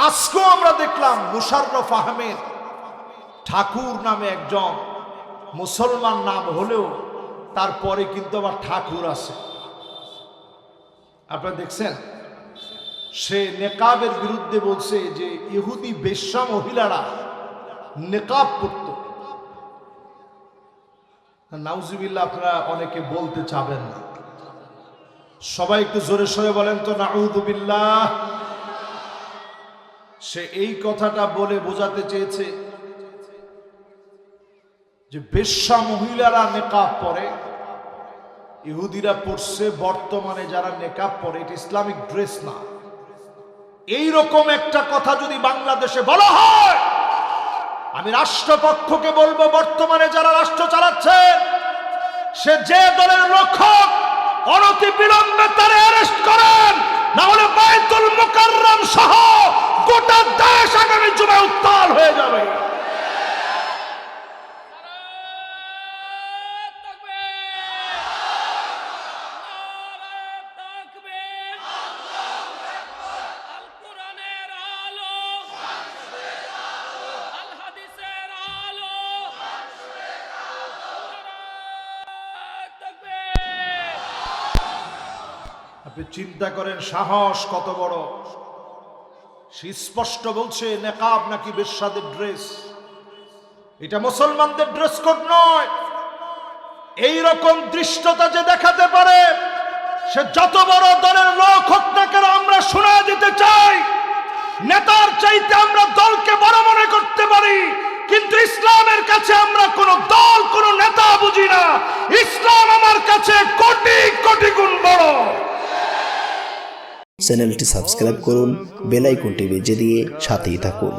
আজকেও আমরা দেখলাম মুশাররফ আহমেদ ঠাকুর নামে একজন মুসলমান নাম হলেও তারপরে কিন্তু আবার ঠাকুর আছে। আপনারা দেখছেন, সে নেকাবের বিরুদ্ধে বলছে যে ইহুদি বেশ্যা মহিলারা নেকাব পরত। নাউজুবিল্লাহ, আপনারা অনেকে বলতে চাবেন না, সবাই একটু জোরে সোরে বলেন তো নাউযুবিল্লাহ। সে এই কথাটা বলে বোঝাতে চেয়েছে যে বেশ্যা মহিলারা নেকাব পরে, ইহুদিরা পড়ছে, বর্তমানে যারা নেকাব পরে এটা ইসলামিক ড্রেস না। এইরকম একটা কথা যদি বাংলাদেশে বলা হয়, আমি রাষ্ট্রপক্ষকে বলবো, বর্তমানে যারা রাষ্ট্র চালাচ্ছেন সে যে দলের লোক হোক, অনতি বিলম্বে তারা অ্যারেস্ট করেন, না হলে বাইতুল মুকাররম সহ গোটা দেশ আগামী জুমায় উত্তাল হয়ে যাবে। আপনি চিন্তা করেন সাহস কত বড়। সে স্পষ্ট বলছে নেকাব নাকি বেশ্যাদের ড্রেস, এটা মুসলমানদের ড্রেস কোড নয়। এই রকম দৃষ্টতা যে দেখাতে পারে, সে যত বড় দলের লোক হোক না কেন, আমরা শোনা দিতে চাই, নেতার চাইতে আমরা দলকে বড় মনে করতে পারি, কিন্তু ইসলামের কাছে আমরা কোন দল, কোন নেতা বুঝি না। ইসলাম আমার কাছে কোটি কোটি গুণ বড়। চ্যানেলটি সাবস্ক্রাইব করুন, বেল আইকনটি বেজে দিয়ে সাথেই থাকুন।